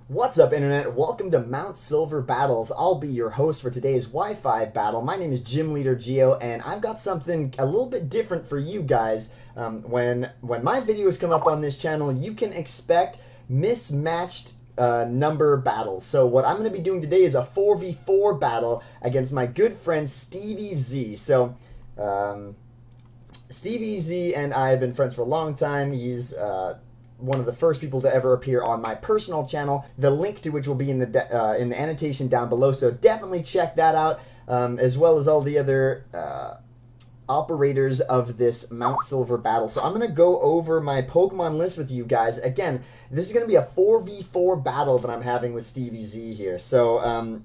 What's up, Internet? Welcome to Mount Silver Battles. I'll be your host for today's Wi-Fi battle. My name is GymLeaderGeo, and I've got something a little bit different for you guys. When my videos come up on this channel, you can expect mismatched number battles. So what I'm going to be doing today is a 4v4 battle against my good friend Stevie Z. So Stevie Z and I have been friends for a long time. He's one of the first people to ever appear on my personal channel, the link to which will be in the annotation down below, so definitely check that out, as well as all the other operators of this Mount Silver battle. So I'm going to go over my Pokemon list with you guys. Again, this is going to be a 4v4 battle that I'm having with Stevie Z here. So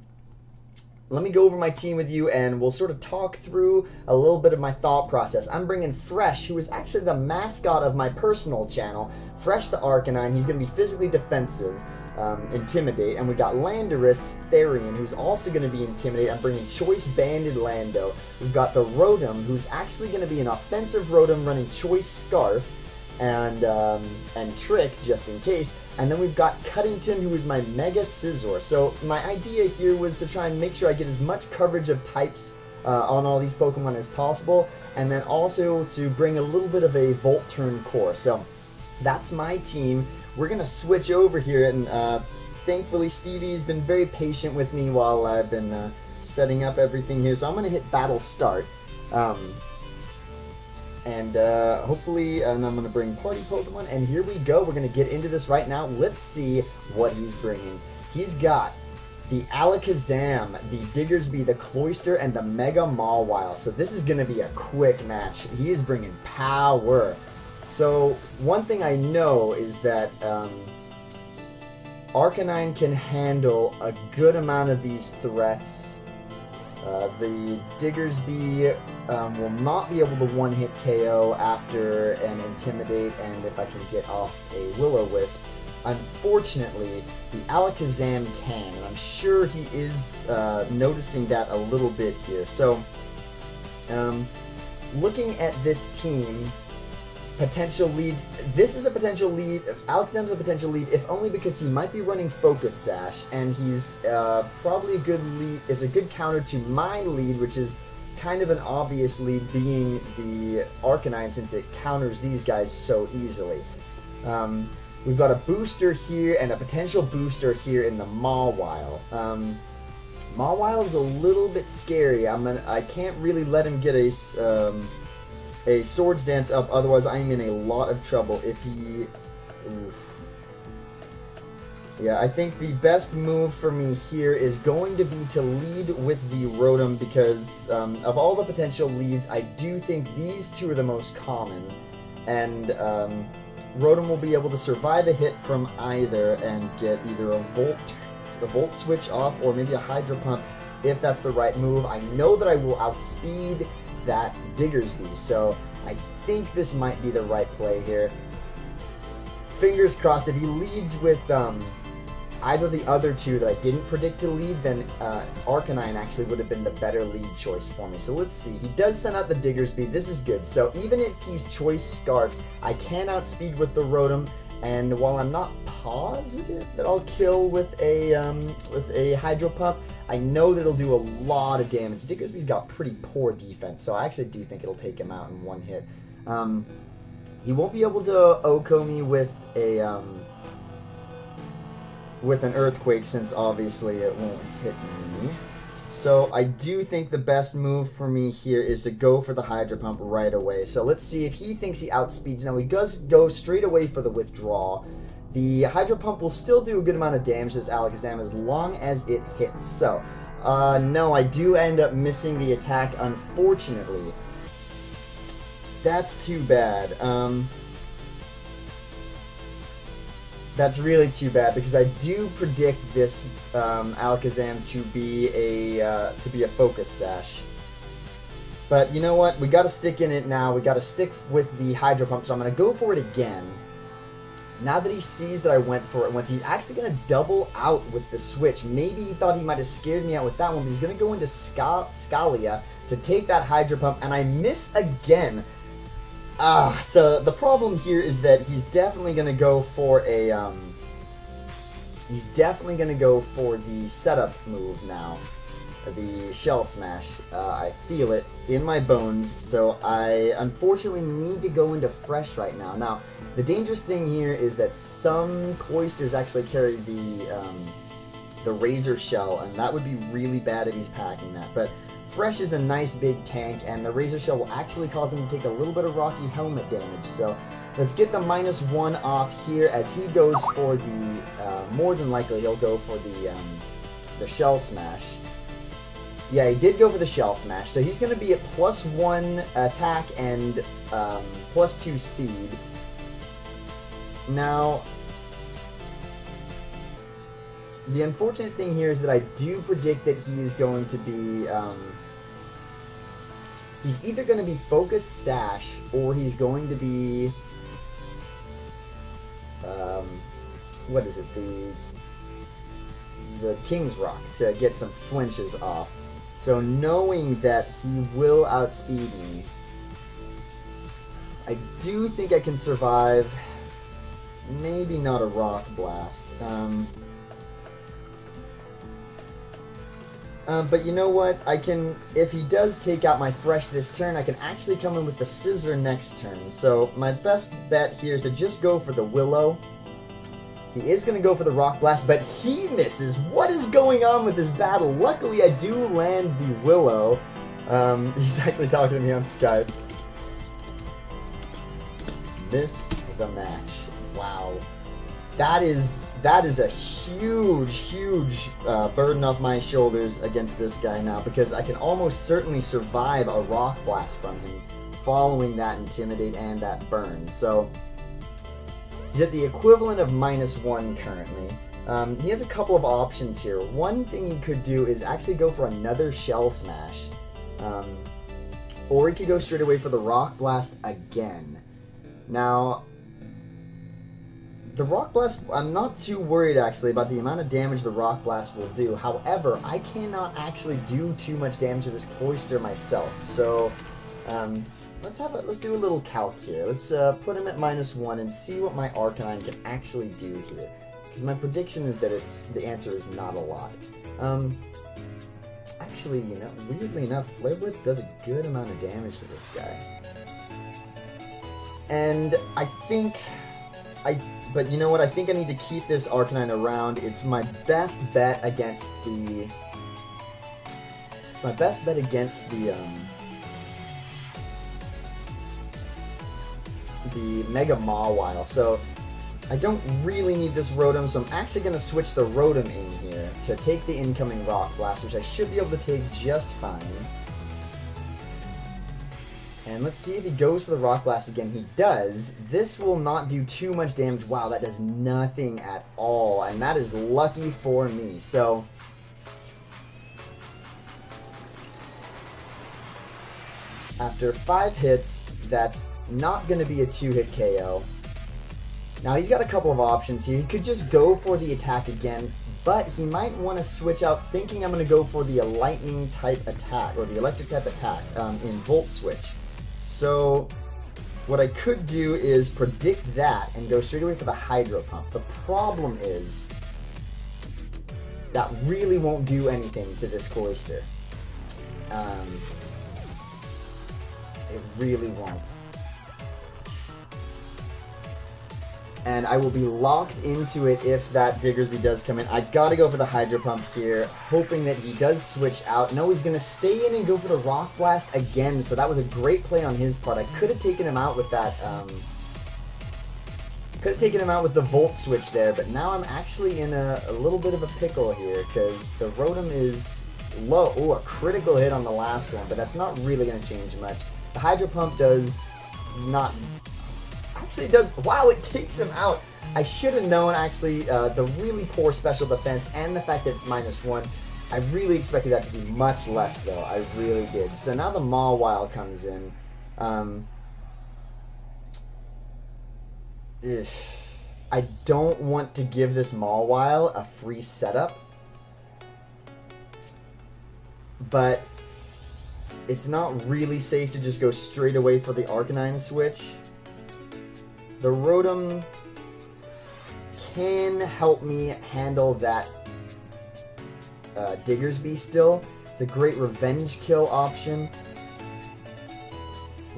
let me go over my team with you, and we'll sort of talk through a little bit of my thought process. I'm bringing Fresh, who is actually the mascot of my personal channel. Fresh the Arcanine. He's going to be physically defensive, Intimidate. And we got Landorus Therian, who's also going to be Intimidate. I'm bringing Choice Banded Lando. We've got the Rotom, who's actually going to be an offensive Rotom running Choice Scarf and Trick, just in case. And then we've got Cuddington, who is my Mega Scizor. So my idea here was to try and make sure I get as much coverage of types on all these Pokemon as possible, and then also to bring a little bit of a Volt Turn core. So that's my team. We're going to switch over here, and thankfully Stevie's been very patient with me while I've been setting up everything here. So I'm going to hit Battle Start. Hopefully, and I'm going to bring Party Pokemon, and here we go. We're going to get into this right now. Let's see what he's bringing. He's got the Alakazam, the Diggersby, the Cloyster, and the Mega Mawile. So this is going to be a quick match. He is bringing power. So one thing I know is that Arcanine can handle a good amount of these threats. The Diggersby will not be able to one-hit KO after an Intimidate, and if I can get off a Will-O-Wisp. Unfortunately, the Alakazam can, and I'm sure he is noticing that a little bit here. So, looking at this team, potential leads. This is a potential lead. Alakazam's a potential lead, if only because he might be running Focus Sash, and he's probably a good lead. It's a good counter to my lead, which is kind of an obvious lead, being the Arcanine, since it counters these guys so easily. We've got a booster here and a potential booster here in the Mawile. Mawile is a little bit scary. I can't really let him get a Swords Dance up, otherwise I'm in a lot of trouble if he... Oof. Yeah, I think the best move for me here is going to be to lead with the Rotom, because of all the potential leads, I do think these two are the most common, and Rotom will be able to survive a hit from either and get either a Volt Switch off or maybe a Hydro Pump if that's the right move. I know that I will outspeed that Diggersby, so I think this might be the right play here. Fingers crossed. If he leads with either the other two that I didn't predict to lead, then Arcanine actually would have been the better lead choice for me. So let's see. He does send out the Diggersby. This is good. So even if he's Choice Scarfed, I can outspeed with the Rotom, and while I'm not positive that I'll kill with a Hydro Pump, I know that it'll do a lot of damage. Diggersby's got pretty poor defense, so I actually do think it'll take him out in one hit. He won't be able to OHKO me with an Earthquake, since obviously it won't hit me. So I do think the best move for me here is to go for the Hydro Pump right away. So let's see if he thinks he outspeeds. Now he does go straight away for the Withdraw. The Hydro Pump will still do a good amount of damage to this Alakazam as long as it hits. So, no, I do end up missing the attack, unfortunately. That's too bad. That's really too bad, because I do predict this Alakazam to be a Focus Sash. But you know what? We got to stick in it now. We got to stick with the Hydro Pump, so I'm going to go for it again. Now that he sees that I went for it once, he's actually going to double out with the switch. Maybe he thought he might have scared me out with that one, but he's going to go into Scalia to take that Hydro Pump, and I miss again. So the problem here is that he's definitely going to go for a He's definitely going to go for the setup move now. The Shell Smash. I feel it in my bones, so I unfortunately need to go into Fresh right now. Now, the dangerous thing here is that some Cloisters actually carry the Razor Shell, and that would be really bad if he's packing that. But Fresh is a nice big tank, and the Razor Shell will actually cause him to take a little bit of Rocky Helmet damage. So let's get the -1 off here as he goes for the, more than likely he'll go for the Shell Smash. Yeah, he did go for the Shell Smash, so he's going to be at +1 attack and +2 speed. Now, the unfortunate thing here is that I do predict that he is going to be, he's either going to be Focus Sash, or he's going to be, what is it, the King's Rock to get some flinches off. So knowing that he will outspeed me, I do think I can survive. Maybe not a Rock Blast. But you know what? I can, if he does take out my Fresh this turn, I can actually come in with the Scissor next turn. So my best bet here is to just go for the Willow. He is going to go for the Rock Blast, but he misses. What is going on with this battle? Luckily, I do land the Willow. He's actually talking to me on Skype. Miss the match. Wow. That is a huge burden off my shoulders against this guy now, because I can almost certainly survive a Rock Blast from him following that Intimidate and that Burn. So he's at the equivalent of -1 currently. He has a couple of options here. One thing he could do is actually go for another Shell Smash. Or he could go straight away for the Rock Blast again. Now, the Rock Blast, I'm not too worried actually about the amount of damage the Rock Blast will do. However, I cannot actually do too much damage to this Cloister myself. So, let's do a little calc here. Let's put him at -1 and see what my Arcanine can actually do here. Because my prediction is that the answer is not a lot. Actually, you know, weirdly enough, Flare Blitz does a good amount of damage to this guy. And I think but you know what? I think I need to keep this Arcanine around. It's my best bet against the. It's my best bet against the Mega Mawile. So I don't really need this Rotom, so I'm actually going to switch the Rotom in here to take the incoming Rock Blast, which I should be able to take just fine. And let's see if he goes for the Rock Blast again. He does. This will not do too much damage. Wow, that does nothing at all. And that is lucky for me. So, after 5 hits, that's not going to be a 2-hit KO. Now, he's got a couple of options here. He could just go for the attack again, but he might want to switch out thinking I'm going to go for the Lightning type attack, or the Electric type attack in Volt Switch. So, what I could do is predict that and go straight away for the Hydro Pump. The problem is, that really won't do anything to this Cloister. It really won't. And I will be locked into it if that Diggersby does come in. I gotta go for the Hydro Pump here, hoping that he does switch out. No, he's gonna stay in and go for the Rock Blast again, so that was a great play on his part. I could have taken him out with that, could have taken him out with the Volt Switch there, but now I'm actually in a little bit of a pickle here, because the Rotom is low. Oh, a critical hit on the last one, but that's not really gonna change much. The Hydro Pump does not... Actually, it does. Wow, it takes him out. I should have known, actually, the really poor special defense and the fact that it's -1. I really expected that to do much less, though. I really did. So now the Mawile comes in. I don't want to give this Mawile a free setup, but it's not really safe to just go straight away for the Arcanine switch. The Rotom can help me handle that Diggersby still. It's a great revenge kill option.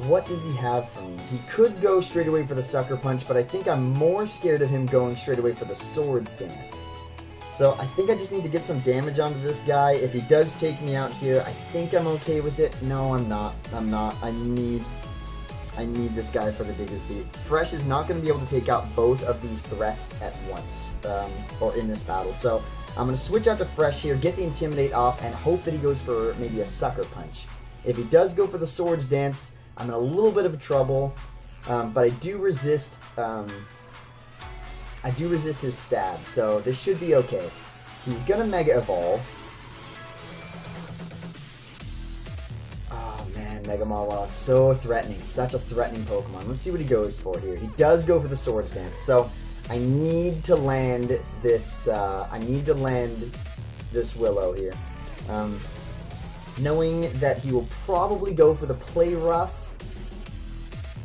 What does he have for me? He could go straight away for the Sucker Punch, but I think I'm more scared of him going straight away for the Swords Dance. So I think I just need to get some damage onto this guy. If he does take me out here, I think I'm okay with it. No, I'm not. I'm not. I need this guy for the Diggersby. Fresh is not going to be able to take out both of these threats at once, or in this battle. So I'm going to switch out to Fresh here, get the Intimidate off, and hope that he goes for maybe a Sucker Punch. If he does go for the Swords Dance, I'm in a little bit of trouble, but I do resist his stab, so this should be okay. He's gonna Mega Evolve. Oh man, Mega Mawile is so threatening, such a threatening Pokemon. Let's see what he goes for here. He does go for the Swords Dance, so I need to land this. This Willow here, knowing that he will probably go for the Play Rough.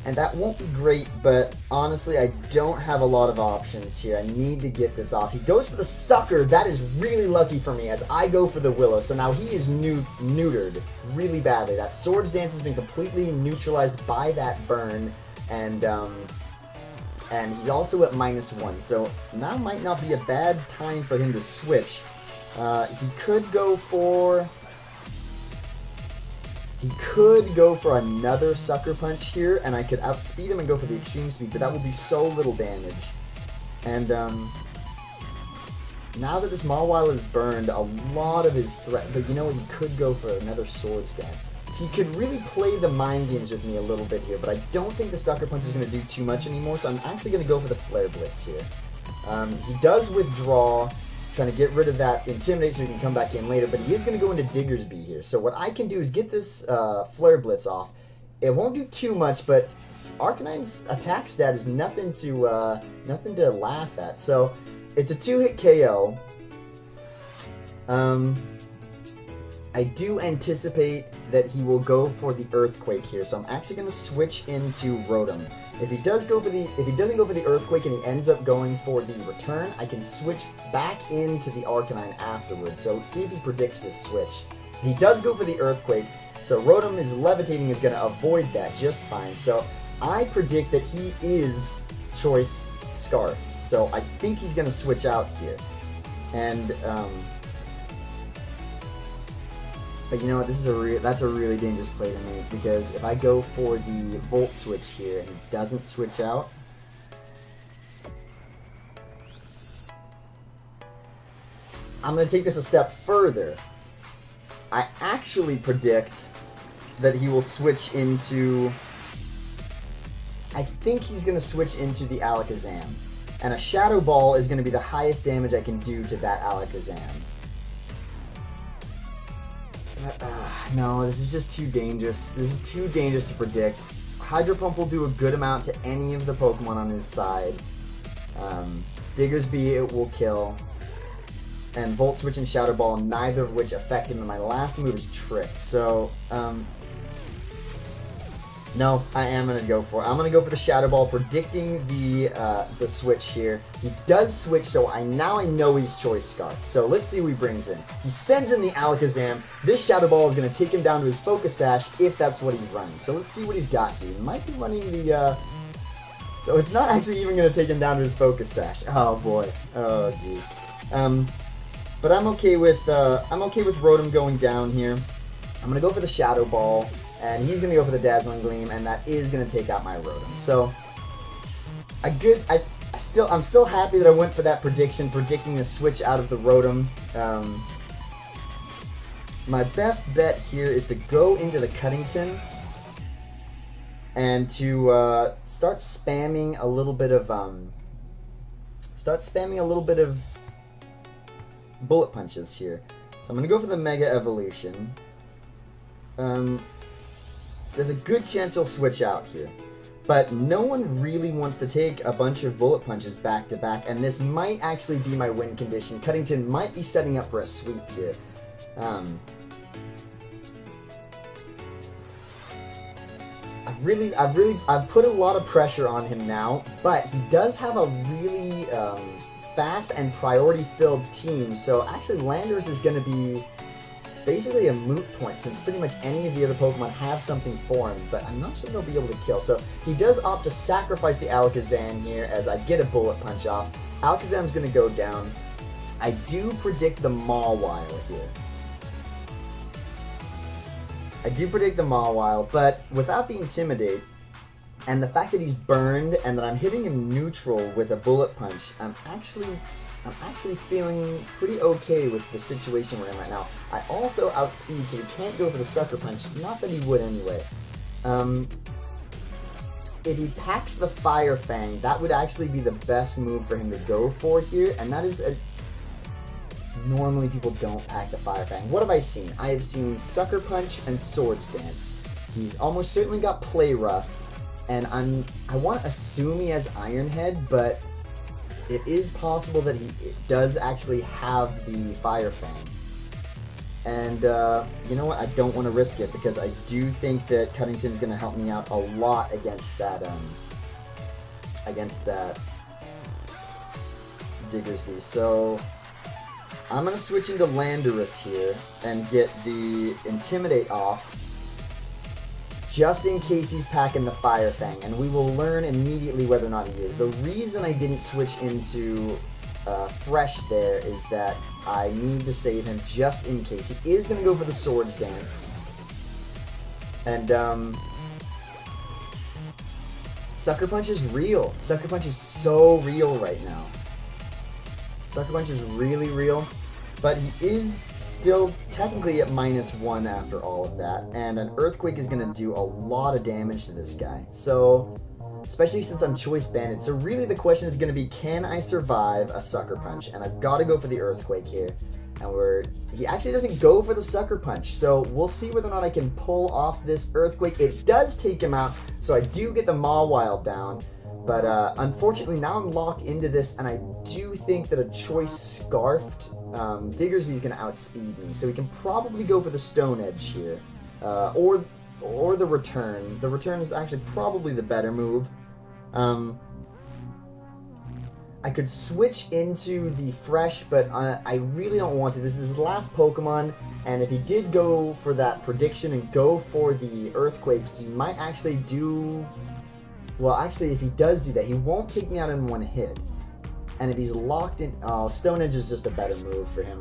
And that won't be great, but honestly, I don't have a lot of options here. I need to get this off. He goes for the Sucker. That is really lucky for me as I go for the Willow. So now he is neutered really badly. That Swords Dance has been completely neutralized by that burn. And he's also at -1. So now might not be a bad time for him to switch. He could go for... He could go for another Sucker Punch here, and I could outspeed him and go for the Extreme Speed, but that will do so little damage. And now that this Mawile is burned, a lot of his threat, but you know what, he could go for another Swords Dance. He could really play the mind games with me a little bit here, but I don't think the Sucker Punch is going to do too much anymore, so I'm actually going to go for the Flare Blitz here. He does withdraw, trying to get rid of that Intimidate so he can come back in later, but he is going to go into Diggersby here. So what I can do is get this Flare Blitz off. It won't do too much, but Arcanine's attack stat is nothing to laugh at. So it's a 2-hit KO. I do anticipate that he will go for the Earthquake here, so I'm actually going to switch into Rotom. If he doesn't go for the Earthquake and he ends up going for the Return, I can switch back into the Arcanine afterwards. So let's see if he predicts this switch. He does go for the Earthquake, so Rotom is levitating is going to avoid that just fine. So I predict that he is Choice Scarfed. So I think he's going to switch out here. And but you know what, that's a really dangerous play to make, because if I go for the Volt Switch here and he doesn't switch out, I'm going to take this a step further. I actually predict that he will switch into... I think he's going to switch into the Alakazam. And a Shadow Ball is going to be the highest damage I can do to that Alakazam. No, this is just too dangerous. This is too dangerous to predict. Hydro Pump will do a good amount to any of the Pokemon on his side. Diggersby, it will kill. And Volt Switch and Shadow Ball, neither of which affect him. And my last move is Trick. So, no, I am going to go for it. I'm going to go for the Shadow Ball, predicting the switch here. He does switch, so now I know he's Choice Scarf. So let's see who he brings in. He sends in the Alakazam. This Shadow Ball is going to take him down to his Focus Sash if that's what he's running. So let's see what he's got here. He might be running the... So it's not actually even going to take him down to his Focus Sash. Oh boy. Oh jeez. But I'm okay with Rotom going down here. I'm going to go for the Shadow Ball. And he's going to go for the Dazzling Gleam, and that is going to take out my Rotom. So, I'm still happy that I went for that prediction, predicting the switch out of the Rotom. My best bet here is to go into the Cuttington and to start spamming a little bit of Bullet Punches here. So I'm going to go for the Mega Evolution. There's a good chance he'll switch out here. But no one really wants to take a bunch of Bullet Punches back to back, and this might actually be my win condition. Cuttington might be setting up for a sweep here. I've put a lot of pressure on him now, but he does have a really fast and priority-filled team, so actually Landorus is going to be basically a moot point since pretty much any of the other Pokemon have something for him, but I'm not sure they'll be able to kill. So he does opt to sacrifice the Alakazam here as I get a Bullet Punch off. Alakazam's going to go down. I do predict the Mawile here. I do predict the Mawile, but without the Intimidate, and the fact that he's burned and that I'm hitting him neutral with a Bullet Punch, I'm actually feeling pretty okay with the situation we're in right now. I also outspeed, so he can't go for the Sucker Punch. Not that he would anyway. If he packs the Fire Fang, that would actually be the best move for him to go for here, and that is a... Normally people don't pack the Fire Fang. What have I seen? I have seen Sucker Punch and Swords Dance. He's almost certainly got Play Rough, and I want to assume he has Iron Head, but it is possible that he does actually have the Fire Fang. And you know what? I don't want to risk it because I do think that Cuddington's going to help me out a lot against that Diggersby. So I'm going to switch into Landorus here and get the Intimidate off, just in case he's packing the Fire Fang, and we will learn immediately whether or not he is. The reason I didn't switch into Fresh there is that I need to save him just in case. He is going to go for the Swords Dance. And Sucker Punch is real. Sucker Punch is so real right now. Sucker Punch is really real. But he is still technically at -1 after all of that, and an Earthquake is going to do a lot of damage to this guy. So, especially since I'm Choice Banded. So really the question is going to be, can I survive a Sucker Punch? And I've got to go for the Earthquake here. And he actually doesn't go for the Sucker Punch, so we'll see whether or not I can pull off this Earthquake. It does take him out, so I do get the Mawile down. But unfortunately, now I'm locked into this, and I do think that a Choice Scarfed Diggersby is going to outspeed me, so we can probably go for the Stone Edge here, or the Return. The Return is actually probably the better move. I could switch into the Fresh, but I really don't want to. This is his last Pokemon, and if he did go for that prediction and go for the Earthquake, he might actually do... Well, actually, if he does do that, he won't take me out in one hit. And if he's locked in... Oh, Stone Edge is just a better move for him.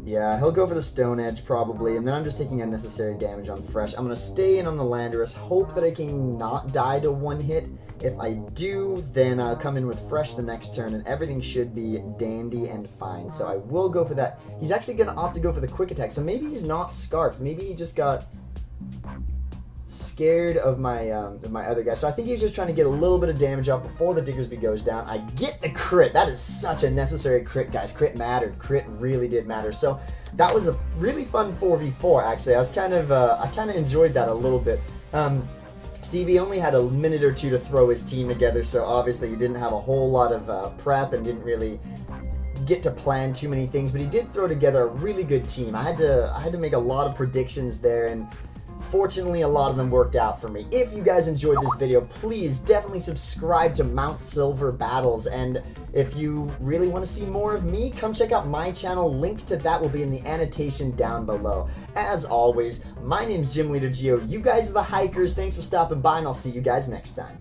Yeah, he'll go for the Stone Edge, probably. And then I'm just taking unnecessary damage on Fresh. I'm going to stay in on the Landorus, hope that I can not die to one hit. If I do, then I'll come in with Fresh the next turn, and everything should be dandy and fine. So I will go for that. He's actually going to opt to go for the Quick Attack. So maybe he's not Scarfed. Maybe he just got scared of my other guy. So I think he's just trying to get a little bit of damage off before the Diggersby goes down. I get the crit. That is such a necessary crit, guys. Crit mattered. Crit really did matter. So that was a really fun 4v4, actually. I kind of enjoyed that a little bit. Stevie only had a minute or two to throw his team together, so obviously he didn't have a whole lot of prep and didn't really get to plan too many things, but he did throw together a really good team. I had to make a lot of predictions there, and fortunately, a lot of them worked out for me. If you guys enjoyed this video, please definitely subscribe to Mount Silver Battles, and if you really want to see more of me, come check out my channel. Link to that will be in the annotation down below. As always, my name's GymLeaderGeo. You guys are the hikers. Thanks for stopping by, and I'll see you guys next time.